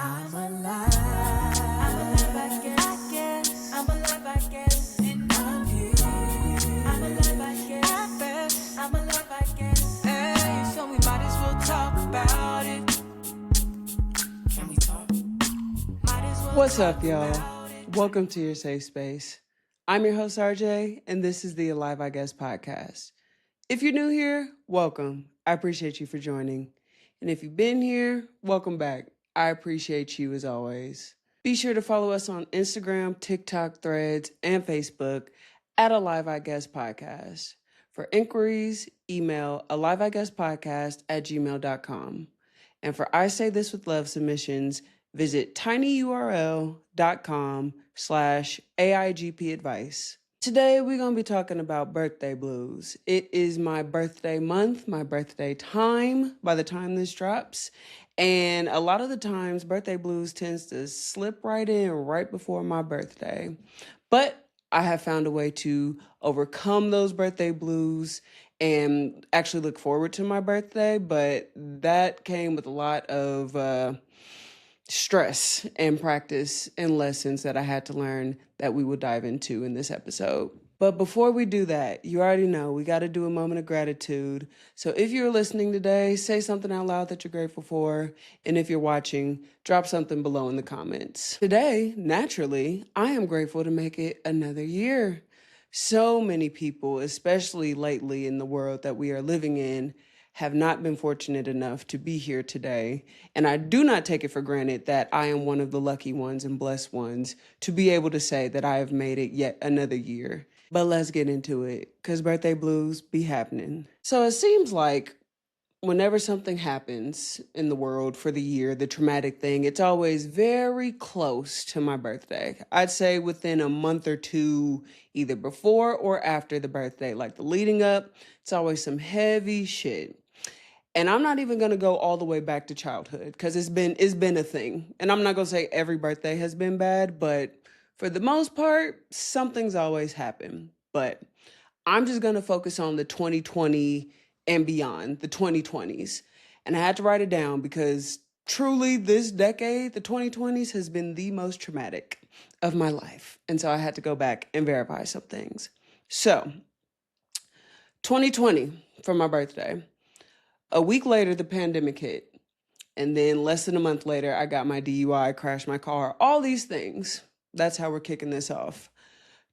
I'm alive. I'm alive, I guess. I'm alive, I guess. And I'm here. I'm alive, I guess. I'm alive, I guess. Hey, so we might as well talk about it. Can we talk? Might as well. What's up, y'all? Welcome to your safe space. I'm your host, RJ, and this is the Alive, I Guess podcast. If you're new here, welcome. I appreciate you for joining. And if you've been here, welcome back. I appreciate you as always. Be sure to follow us on Instagram, TikTok, Threads, and Facebook at Alive, I Guess podcast. For inquiries, email aliveiguesspodcast@gmail.com. And for I Say This With Love submissions, visit tinyurl.com/AIGP advice. Today, we're going to be talking about birthday blues. It is my birthday month, my birthday time by the time this drops. And a lot of the times, birthday blues tends to slip right in right before my birthday. But I have found a way to overcome those birthday blues and actually look forward to my birthday. But that came with a lot of stress and practice and lessons that I had to learn that we will dive into in this episode. But before we do that, you already know we got to do a moment of gratitude. So if you're listening today, say something out loud that you're grateful for. And if you're watching, drop something below in the comments. Today, naturally, I am grateful to make it another year. So many people, especially lately in the world that we are living in, have not been fortunate enough to be here today. And I do not take it for granted that I am one of the lucky ones and blessed ones to be able to say that I have made it yet another year. But let's get into it, because birthday blues be happening. So it seems like whenever something happens in the world for the year, the traumatic thing, it's always very close to my birthday. I'd say within a month or two, either before or after the birthday, like the leading up, it's always some heavy shit. And I'm not even going to go all the way back to childhood because it's been a thing. And I'm not going to say every birthday has been bad, but for the most part, something's always happened. But I'm just going to focus on the 2020 and beyond, the 2020s. And I had to write it down because truly this decade, the 2020s, has been the most traumatic of my life. And so I had to go back and verify some things. So 2020 for my birthday. A week later, the pandemic hit. And then less than a month later, I got my DUI, crashed my car, all these things. That's how we're kicking this off.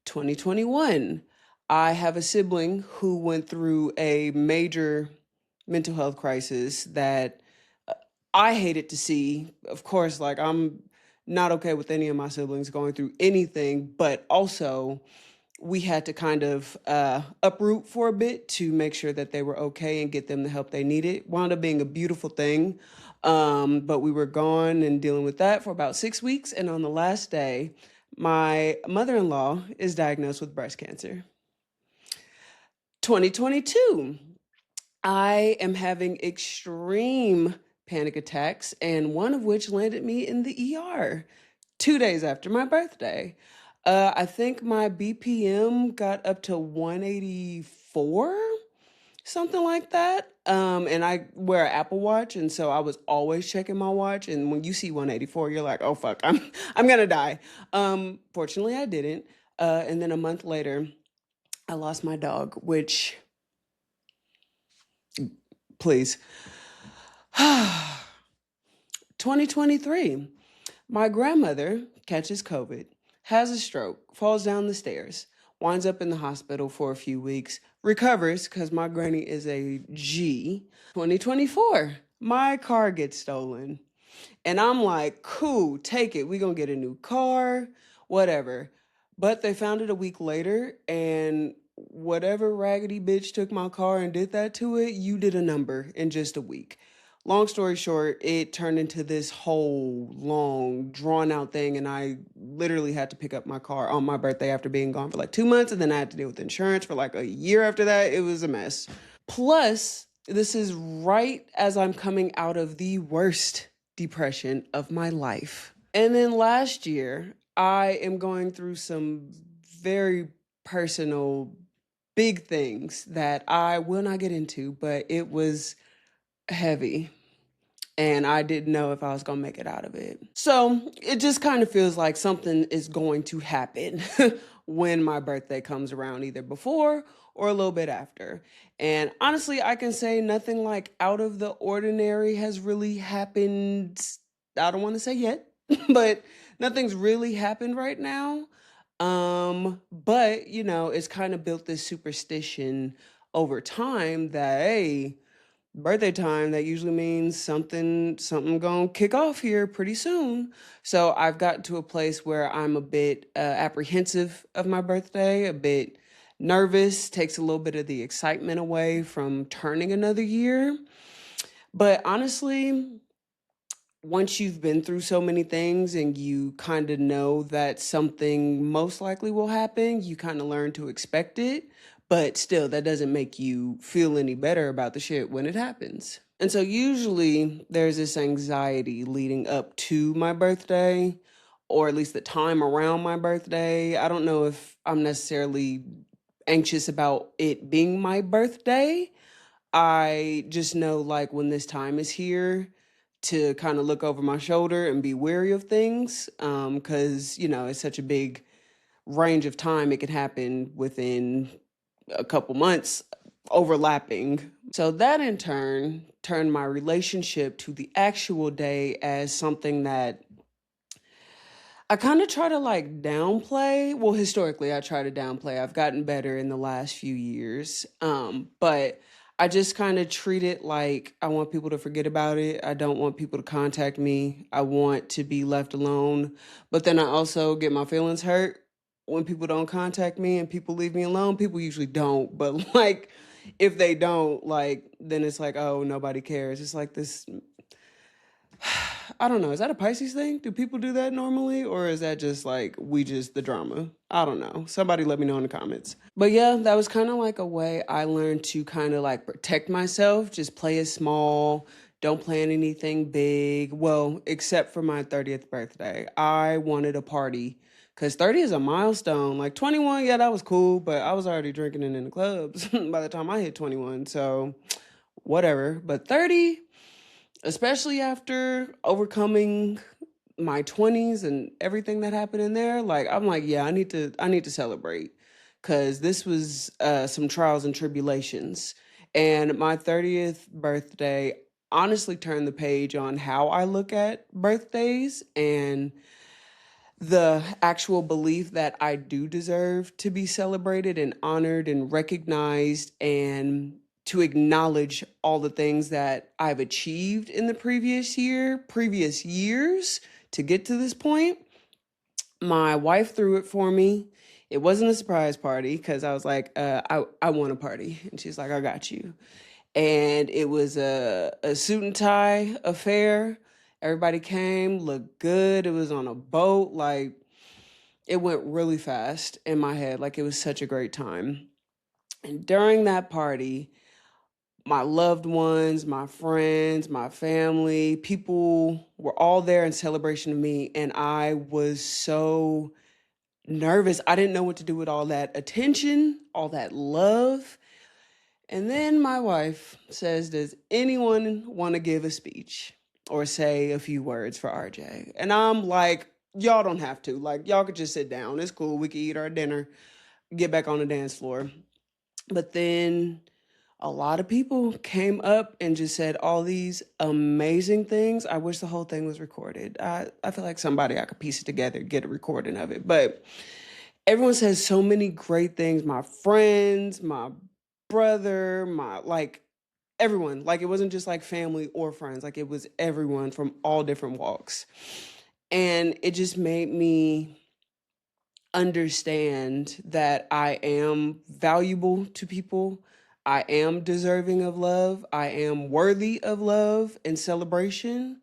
2021, I have a sibling who went through a major mental health crisis that I hated to see. Of course, like I'm not okay with any of my siblings going through anything, but also we had to kind of uproot for a bit to make sure that they were okay and get them the help they needed. Wound up being a beautiful thing. But we were gone and dealing with that for about 6 weeks. And on the last day, my mother-in-law is diagnosed with breast cancer. 2022, I am having extreme panic attacks, and one of which landed me in the ER 2 days after my birthday. I think my BPM got up to 184, something like that. And I wear an Apple Watch, and so I was always checking my watch. And when you see 184, you're like, "Oh fuck, I'm gonna die." Fortunately, I didn't. And then a month later, I lost my dog, which, please. 2023, my grandmother catches COVID, has a stroke, falls down the stairs, winds up in the hospital for a few weeks, recovers because my granny is a G. 2024, my car gets stolen. And I'm like, cool, take it. We're going to get a new car, whatever. But they found it a week later, and whatever raggedy bitch took my car and did that to it, you did a number in just a week. Long story short, it turned into this whole long, drawn out thing, and I literally had to pick up my car on my birthday after being gone for like 2 months, and then I had to deal with insurance for like a year after that. It was a mess. Plus, this is right as I'm coming out of the worst depression of my life. And then last year, I am going through some very personal, big things that I will not get into, but it was heavy. and I didn't know if I was going to make it out of it. So it just kind of feels like something is going to happen when my birthday comes around, either before or a little bit after. And honestly, I can say nothing like out of the ordinary has really happened. I don't want to say yet, but nothing's really happened right now. But it's kind of built this superstition over time that, hey, birthday time, that usually means something gonna kick off here pretty soon. So I've gotten to a place where I'm a bit apprehensive of my birthday, a bit nervous, takes a little bit of the excitement away from turning another year. But honestly, once you've been through so many things and you kind of know that something most likely will happen, you kind of learn to expect it. But still, that doesn't make you feel any better about the shit when it happens. And so usually there's this anxiety leading up to my birthday, or at least the time around my birthday. I don't know if I'm necessarily anxious about it being my birthday. I just know, like, when this time is here, to kind of look over my shoulder and be wary of things, because it's such a big range of time. It can happen within a couple months, overlapping. So that in turn turned my relationship to the actual day as something that I kind of try to like downplay. Well, historically, I try to downplay. I've gotten better in the last few years. But I just kind of treat it like I want people to forget about it. I don't want people to contact me. I want to be left alone. But then I also get my feelings hurt when people don't contact me and people leave me alone. People usually don't. But like, if they don't, like, then it's like, oh, nobody cares. It's like this. I don't know. Is that a Pisces thing? Do people do that normally? Or is that just like the drama? I don't know. Somebody let me know in the comments. But yeah, that was kind of like a way I learned to kind of like protect myself. Just play it small. Don't plan anything big. Well, except for my 30th birthday. I wanted a party because 30 is a milestone. Like 21, yeah, that was cool. But I was already drinking it in the clubs by the time I hit 21. So whatever. But 30, especially after overcoming my 20s and everything that happened in there, like I'm like, yeah, I need to celebrate, because this was some trials and tribulations. And my 30th birthday honestly turned the page on how I look at birthdays, and the actual belief that I do deserve to be celebrated and honored and recognized, and to acknowledge all the things that I've achieved in the previous years to get to this point. My wife threw it for me. It wasn't a surprise party because I was like, I want a party. And she's like, I got you. And it was a suit and tie affair. Everybody came, looked good. It was on a boat. Like, it went really fast in my head. Like, it was such a great time. And during that party, my loved ones, my friends, my family, people were all there in celebration of me. And I was so nervous. I didn't know what to do with all that attention, all that love. And then my wife says, does anyone want to give a speech or say a few words for RJ? And I'm like, y'all don't have to. Like, y'all could just sit down. It's cool. We could eat our dinner, get back on the dance floor. But then a lot of people came up and just said all these amazing things. I wish the whole thing was recorded. I feel like I could piece it together, get a recording of it. But everyone says so many great things. My friends, my brother, everyone. Like, it wasn't just like family or friends. Like, it was everyone from all different walks. And it just made me understand that I am valuable to people. I am deserving of love. I am worthy of love and celebration.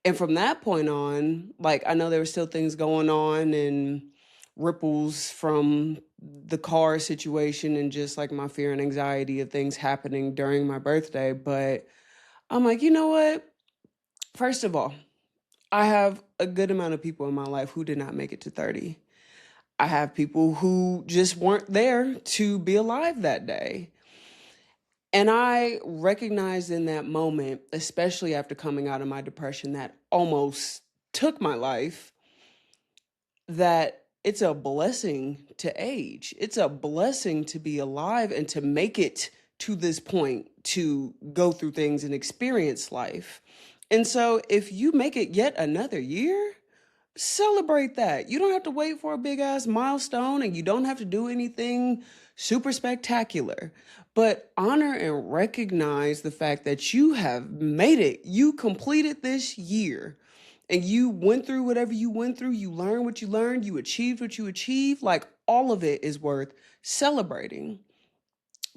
And from that point on, like, I know there were still things going on and ripples from the car situation and just like my fear and anxiety of things happening during my birthday. But I'm like, you know what? First of all, I have a good amount of people in my life who did not make it to 30. I have people who just weren't there to be alive that day. And I recognized in that moment, especially after coming out of my depression that almost took my life, that it's a blessing to age. It's a blessing to be alive and to make it to this point, to go through things and experience life. And so if you make it yet another year, celebrate that. You don't have to wait for a big ass milestone, and you don't have to do anything super spectacular. But honor and recognize the fact that you have made it. You completed this year and you went through whatever you went through. You learned what you learned. You achieved what you achieved. Like, all of it is worth celebrating.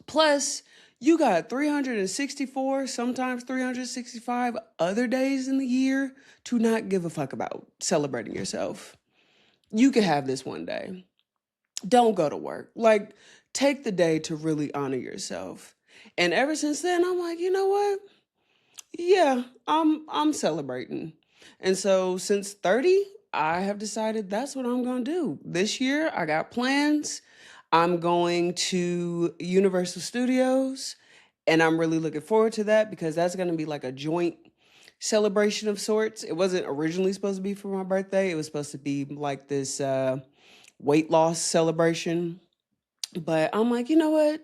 Plus, you got 364, sometimes 365 other days in the year to not give a fuck about celebrating yourself. You could have this one day. Don't go to work. Like, take the day to really honor yourself. And ever since then, I'm like, you know what? Yeah, I'm celebrating. And so since 30, I have decided that's what I'm going to do. This year, I got plans. I'm going to Universal Studios, and I'm really looking forward to that because that's going to be like a joint celebration of sorts. It wasn't originally supposed to be for my birthday. It was supposed to be like this weight loss celebration. But I'm like, you know what?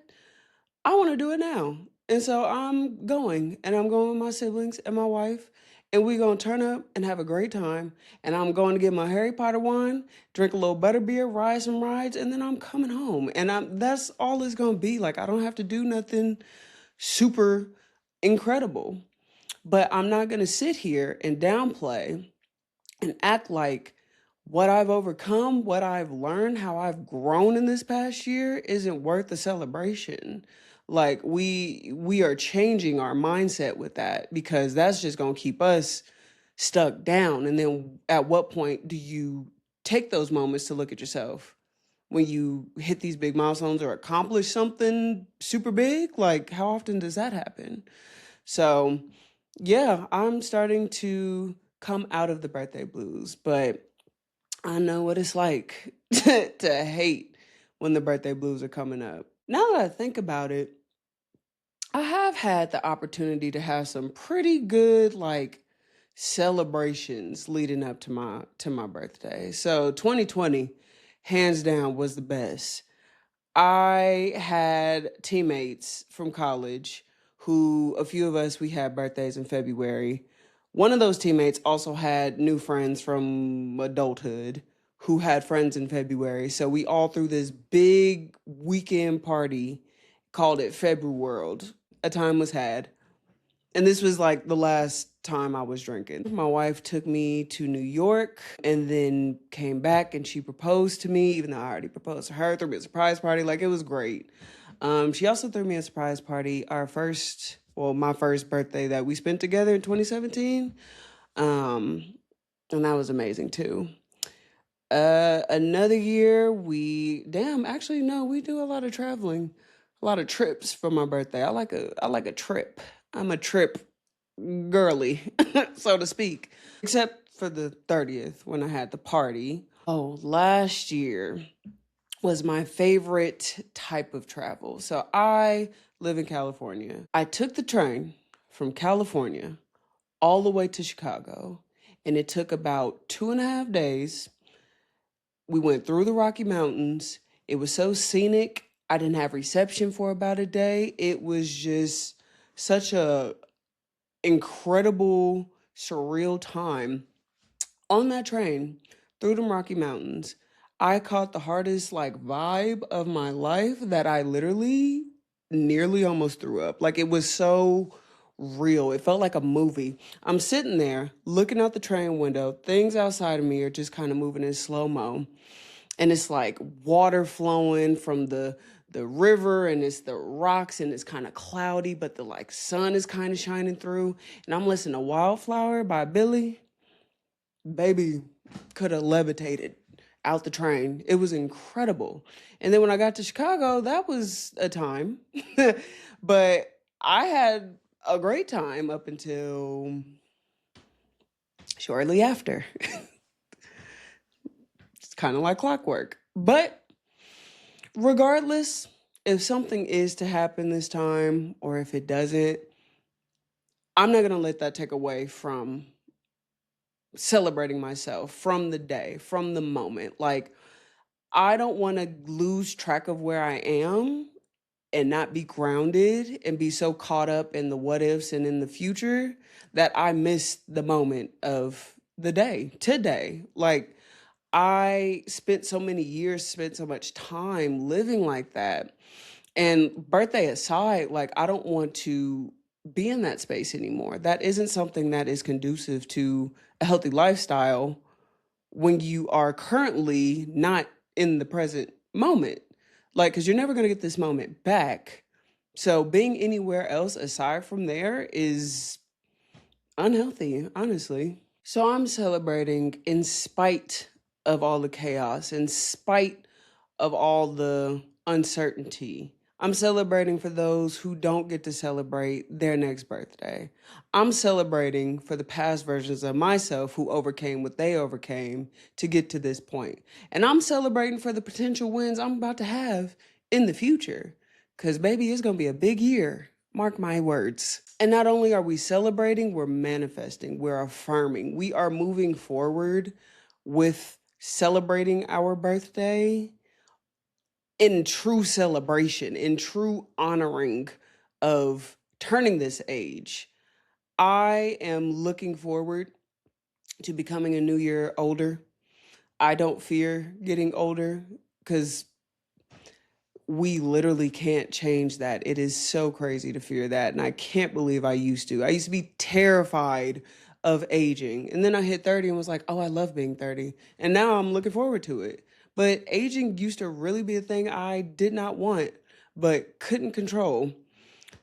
I want to do it now. And so I'm going, and I'm going with my siblings and my wife, and we're going to turn up and have a great time. And I'm going to get my Harry Potter wine, drink a little butterbeer, ride some rides, and then I'm coming home. And that's all it's going to be. Like, I don't have to do nothing super incredible. But I'm not going to sit here and downplay and act like what I've overcome, what I've learned, how I've grown in this past year isn't worth the celebration. Like, we are changing our mindset with that, because that's just going to keep us stuck down. And then at what point do you take those moments to look at yourself? When you hit these big milestones or accomplish something super big, like, how often does that happen? So, yeah, I'm starting to come out of the birthday blues, but I know what it's like to hate when the birthday blues are coming up. Now that I think about it, I have had the opportunity to have some pretty good, like, celebrations leading up to my birthday. So 2020, hands down, was the best. I had teammates from college who, a few of us, we had birthdays in February. One of those teammates also had new friends from adulthood who had friends in February. So we all threw this big weekend party, called it February World. A time was had. And this was like the last time I was drinking. My wife took me to New York and then came back, and she proposed to me, even though I already proposed to her, threw me a surprise party. Like, it was great. She also threw me a surprise party, my first birthday that we spent together in 2017. And that was amazing too. Another year, actually, no, we do a lot of traveling, a lot of trips for my birthday. I like a trip. I'm a trip girly, so to speak. Except for the 30th when I had the party. Oh, last year was my favorite type of travel. So I live in California. I took the train from California all the way to Chicago, and it took about 2.5 days. We went through the Rocky Mountains. It was so scenic. I didn't have reception for about a day. It was just such a incredible, surreal time on that train through the Rocky Mountains. I caught the hardest, like, vibe of my life that I literally nearly almost threw up. Like, it was so real. It felt like a movie. I'm sitting there looking out the train window. Things outside of me are just kind of moving in slow-mo. And it's like water flowing from the river, and it's the rocks, and it's kind of cloudy, but the, like, sun is kind of shining through. And I'm listening to Wildflower by Billy. Baby could have levitated out the train. It was incredible. And then when I got to Chicago, that was a time. But I had a great time up until shortly after. It's kind of like clockwork. But regardless, if something is to happen this time or if it doesn't, I'm not going to let that take away from celebrating myself, from the day, from the moment. Like, I don't want to lose track of where I am and not be grounded and be so caught up in the what ifs and in the future that I miss the moment of the day today. Like, I spent so many years, spent so much time living like that. And birthday aside, like, I don't want to be in that space anymore. That isn't something that is conducive to a healthy lifestyle when you are currently not in the present moment. Like, because you're never going to get this moment back. So being anywhere else aside from there is unhealthy, honestly. So I'm celebrating in spite of all the chaos, in spite of all the uncertainty. I'm celebrating for those who don't get to celebrate their next birthday. I'm celebrating for the past versions of myself who overcame what they overcame to get to this point. And I'm celebrating for the potential wins I'm about to have in the future. Because, baby, it's going to be a big year. Mark my words. And not only are we celebrating, we're manifesting, we're affirming, we are moving forward with celebrating our birthday in true celebration, in true honoring of turning this age. I am looking forward to becoming a new year older. I don't fear getting older because we literally can't change that. It is so crazy to fear that. And I can't believe I used to. I used to be terrified of aging. And then I hit 30 and was like, oh, I love being 30. And now I'm looking forward to it. But aging used to really be a thing I did not want, but couldn't control.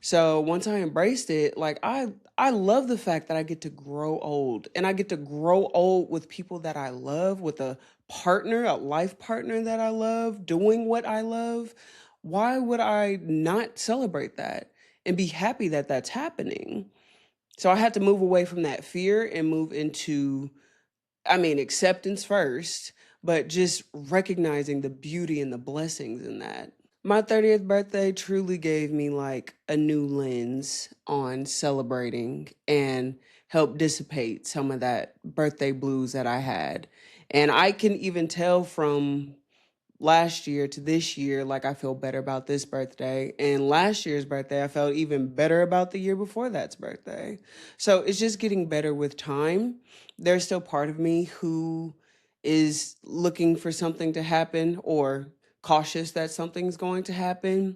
So once I embraced it, like I love the fact that I get to grow old and I get to grow old with people that I love, with a partner, a life partner that I love, doing what I love. Why would I not celebrate that and be happy that that's happening? So I had to move away from that fear and move into, acceptance first, but just recognizing the beauty and the blessings in that. My 30th birthday truly gave me like a new lens on celebrating and helped dissipate some of that birthday blues that I had. And I can even tell from last year to this year, like I feel better about this birthday. And last year's birthday, I felt even better about the year before that's birthday. So it's just getting better with time. There's still part of me who is looking for something to happen or cautious that something's going to happen.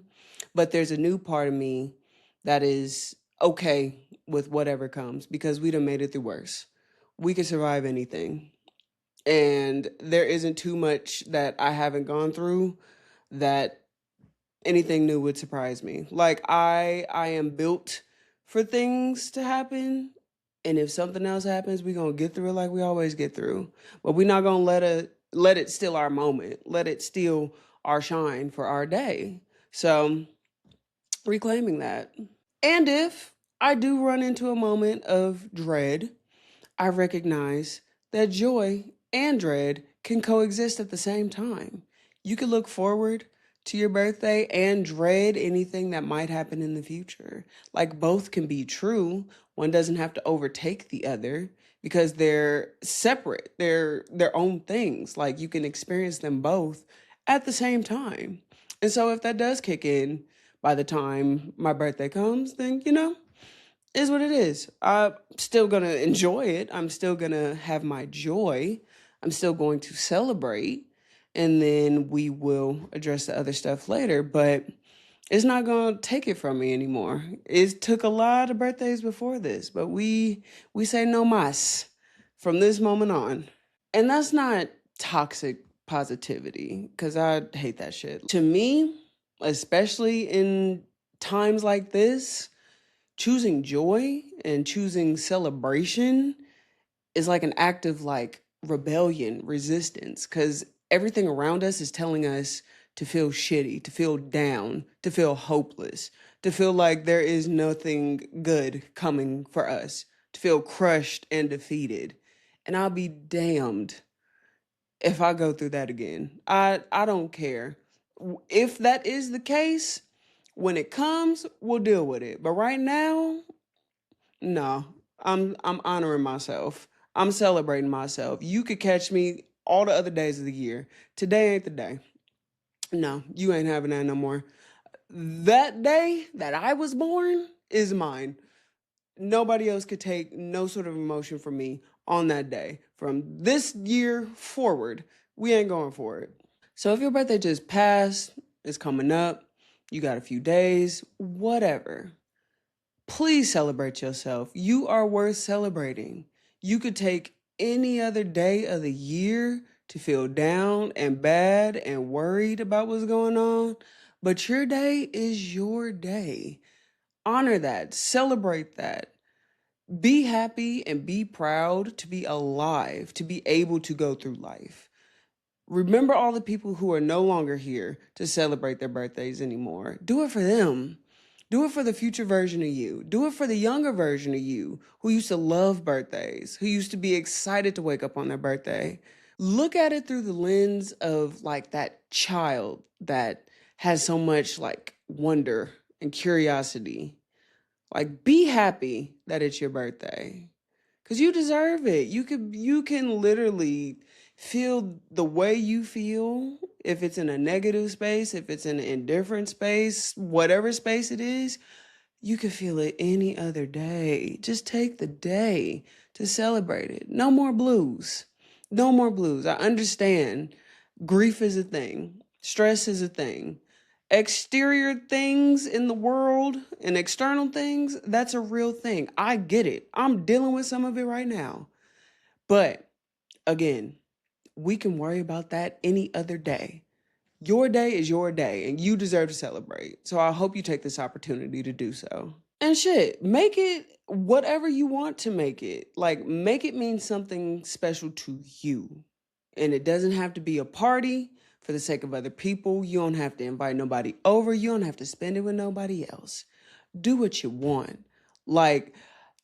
But there's a new part of me that is okay with whatever comes because we done made it through worse. We can survive anything, and there isn't too much that I haven't gone through that anything new would surprise me. Like I am built for things to happen, and if something else happens, we're going to get through it like we always get through. But we're not going to let it steal our moment. Let it steal our shine for our day. So, reclaiming that. And if I do run into a moment of dread, I recognize that joy and dread can coexist at the same time. You can look forward to your birthday and dread anything that might happen in the future. Like, both can be true. One doesn't have to overtake the other because they're separate. They're their own things. Like, you can experience them both at the same time. And so if that does kick in by the time my birthday comes, then is what it is. I'm still going to enjoy it. I'm still going to have my joy. I'm still going to celebrate. And then we will address the other stuff later. But it's not going to take it from me anymore. It took a lot of birthdays before this, but we say no mas from this moment on. And that's not toxic positivity, because I hate that shit. To me, especially in times like this, choosing joy and choosing celebration is like an act of like rebellion, resistance, because everything around us is telling us to feel shitty, to feel down, to feel hopeless, to feel like there is nothing good coming for us, to feel crushed and defeated. And I'll be damned if I go through that again. I don't care. if that is the case, when it comes, we'll deal with it. But right now, no. I'm honoring myself. I'm celebrating myself. You could catch me all the other days of the year. Today ain't the day. No, you ain't having that no more. That day that I was born is mine. Nobody else could take no sort of emotion from me on that day. From this year forward, we ain't going for it. So if your birthday just passed, it's coming up, you got a few days, whatever, please celebrate yourself. You are worth celebrating. You could take any other day of the year to feel down and bad and worried about what's going on, but your day is your day. Honor that, celebrate that. Be happy and be proud to be alive, to be able to go through life. Remember all the people who are no longer here to celebrate their birthdays anymore. Do it for them. Do it for the future version of you. Do it for the younger version of you who used to love birthdays, who used to be excited to wake up on their birthday. Look at it through the lens of like that child that has so much like wonder and curiosity. Like, be happy that it's your birthday, because you deserve it. You can literally feel the way you feel, if it's in a negative space, if it's in an indifferent space, whatever space it is, you can feel it any other day. Just take the day to celebrate it. No more blues. No more blues. I understand grief is a thing. Stress is a thing. Exterior things in the world and external things, that's a real thing. I get it. I'm dealing with some of it right now. But again, we can worry about that any other day. Your day is your day and you deserve to celebrate. So I hope you take this opportunity to do so. And shit, make it whatever you want to make it. Like, make it mean something special to you. And it doesn't have to be a party for the sake of other people. You don't have to invite nobody over. You don't have to spend it with nobody else. Do what you want. Like,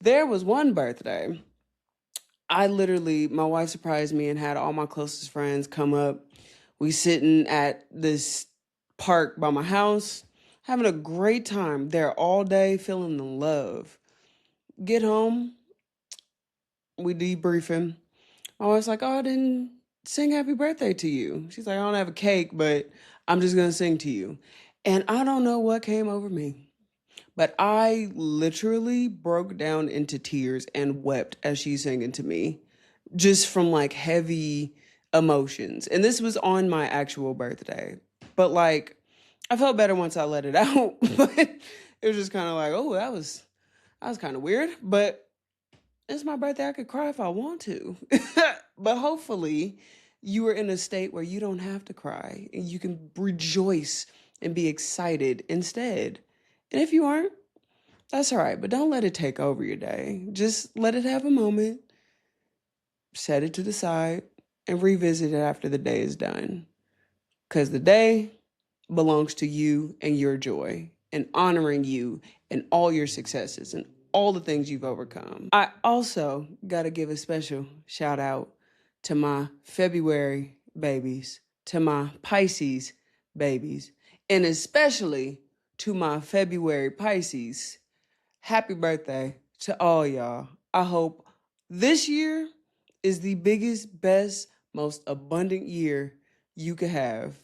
there was one birthday, my wife surprised me and had all my closest friends come up. We sitting at this park by my house, having a great time there all day, feeling the love. Get home, we debriefing. My wife's like, oh, I didn't sing happy birthday to you. She's like, I don't have a cake, but I'm just going to sing to you. And I don't know what came over me, but I literally broke down into tears and wept as she's singing to me, just from like heavy emotions. And this was on my actual birthday. But like, I felt better once I let it out. But it was just kind of like, oh, that was kind of weird. But it's my birthday. I could cry if I want to. But hopefully you are in a state where you don't have to cry and you can rejoice and be excited instead. And if you aren't, that's all right. But don't let it take over your day. Just let it have a moment, set it to the side, and revisit it after the day is done. Because the day belongs to you and your joy, and honoring you and all your successes and all the things you've overcome. I also got to give a special shout out to my February babies, to my Pisces babies, and especially to my February Pisces. Happy birthday to all y'all. I hope this year is the biggest, best, most abundant year you could have.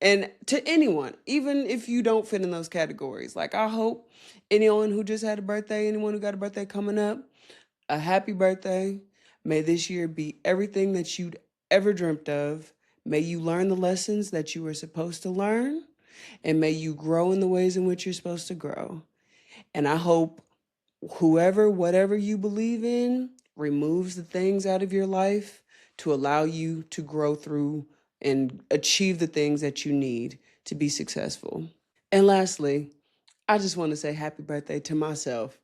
And to anyone, even if you don't fit in those categories, like, I hope anyone who just had a birthday, anyone who got a birthday coming up, a happy birthday. May this year be everything that you'd ever dreamt of. May you learn the lessons that you were supposed to learn, and may you grow in the ways in which you're supposed to grow. And I hope whoever, whatever you believe in, removes the things out of your life to allow you to grow through and achieve the things that you need to be successful. And lastly, I just want to say happy birthday to myself,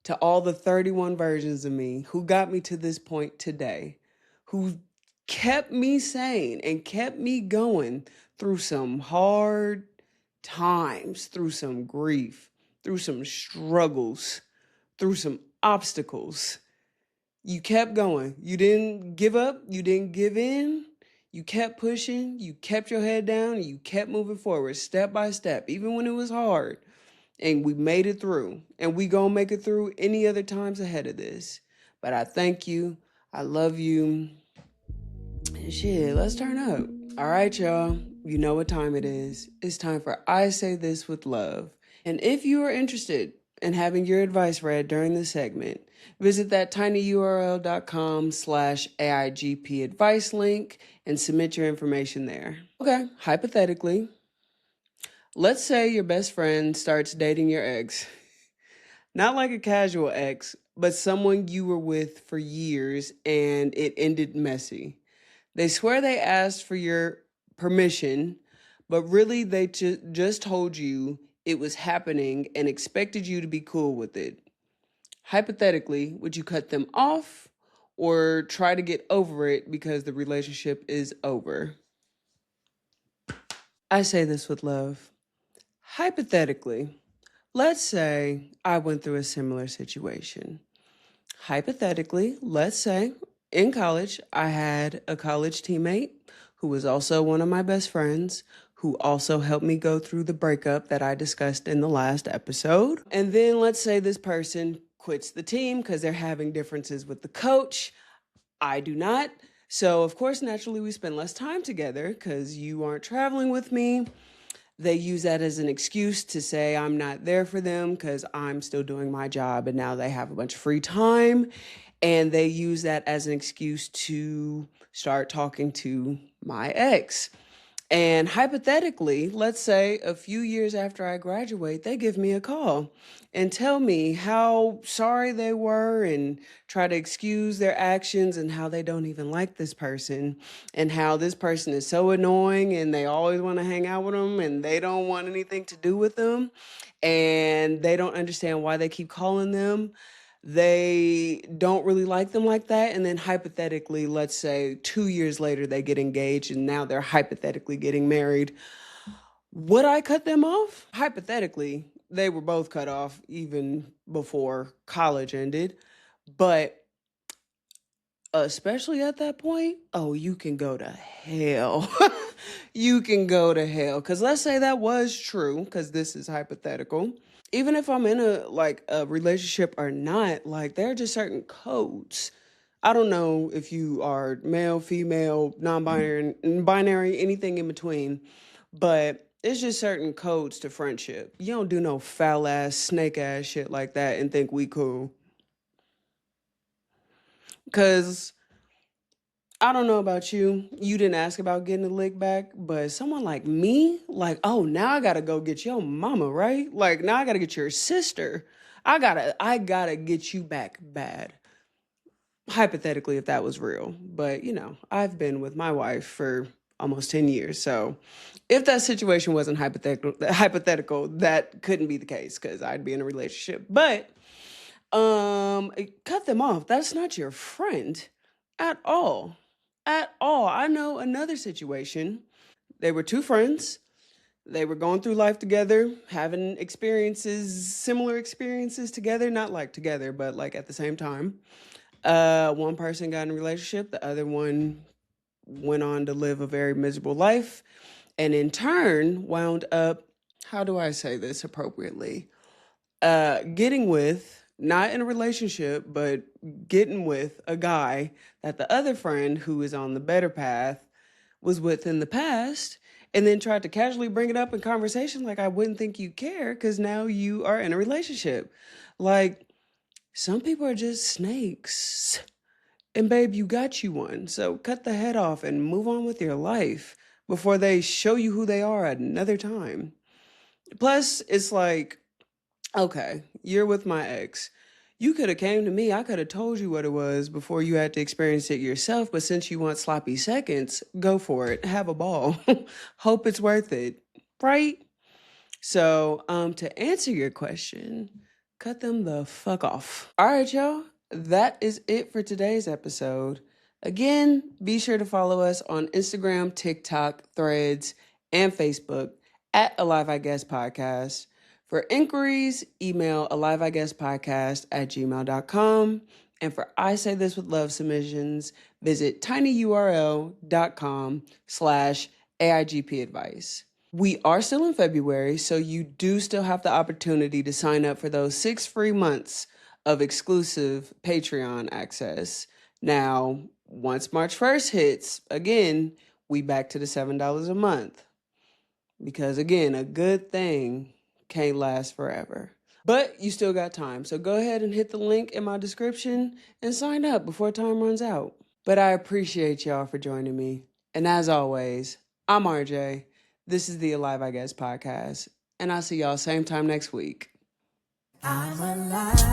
to all the 31 versions of me who got me to this point today, who kept me sane and kept me going through some hard times, through some grief, through some struggles, through some obstacles. You kept going. You didn't give up. You didn't give in. You kept pushing, you kept your head down, and you kept moving forward step by step, even when it was hard. And we made it through. And we gonna make it through any other times ahead of this. But I thank you. I love you. And shit, let's turn up. All right, y'all. You know what time it is. It's time for I Say This With Love. And if you are interested in having your advice read during this segment, visit that tinyurl.com/AIGP advice link and submit your information there. Okay, hypothetically, let's say your best friend starts dating your ex. Not like a casual ex, but someone you were with for years and it ended messy. They swear they asked for your permission, but really they just told you it was happening and expected you to be cool with it. Hypothetically, would you cut them off or try to get over it because the relationship is over? I say this with love. Hypothetically, let's say I went through a similar situation. Hypothetically, let's say in college, I had a college teammate who was also one of my best friends, who also helped me go through the breakup that I discussed in the last episode. And then let's say this person quits the team because they're having differences with the coach. I do not. So, of course, naturally, we spend less time together because you aren't traveling with me. They use that as an excuse to say I'm not there for them because I'm still doing my job and now they have a bunch of free time. And they use that as an excuse to start talking to my ex. And hypothetically, let's say a few years after I graduate, they give me a call and tell me how sorry they were and try to excuse their actions and how they don't even like this person and how this person is so annoying and they always want to hang out with them and they don't want anything to do with them and they don't understand why they keep calling them. They don't really like them like that. And then hypothetically, let's say 2 years later, they get engaged and now they're hypothetically getting married. Would I cut them off? Hypothetically, they were both cut off even before college ended. But especially at that point, oh, you can go to hell. You can go to hell. Because let's say that was true, because this is hypothetical. Even if I'm in a relationship or not, like there are just certain codes. I don't know if you are male, female, non-binary, anything in between, but it's just certain codes to friendship. You don't do no foul ass, snake ass shit like that and think we cool. Cause I don't know about you. You didn't ask about getting a lick back, but someone like me, like, oh, now I gotta go get your mama, right? Like now I gotta get your sister. I gotta get you back bad. Hypothetically, if that was real. But I've been with my wife for almost 10 years. So if that situation wasn't hypothetical, that couldn't be the case because I'd be in a relationship. But cut them off. That's not your friend at all. At all. I know another situation. They were two friends. They were going through life together, having similar experiences together, not like together, but like at the same time. One person got in a relationship, the other one went on to live a very miserable life, and in turn wound up, how do I say this appropriately? Getting with, not in a relationship, but getting with a guy that the other friend who is on the better path was with in the past, and then tried to casually bring it up in conversation like I wouldn't think you care because now you are in a relationship. Like, some people are just snakes. And babe, you got you one. So cut the head off and move on with your life before they show you who they are at another time. Plus, it's like, okay, you're with my ex. You could have came to me. I could have told you what it was before you had to experience it yourself. But since you want sloppy seconds, go for it. Have a ball. Hope it's worth it. Right? So, to answer your question, cut them the fuck off. All right, y'all. That is it for today's episode. Again, be sure to follow us on Instagram, TikTok, Threads, and Facebook at Alive I Guess Podcast. For inquiries, email aliviguesspodcast@gmail.com. And for I Say This With Love submissions, visit tinyurl.com/AIGP advice. We are still in February, so you do still have the opportunity to sign up for those 6 free months of exclusive Patreon access. Now, once March 1st hits, again, we back to the $7 a month. Because again, a good thing can't last forever. But you still got time, so go ahead and hit the link in my description and sign up before time runs out. But I appreciate y'all for joining me. And as always, I'm RJ. This is the Alive I Guess podcast. And I'll see y'all same time next week. I'm alive.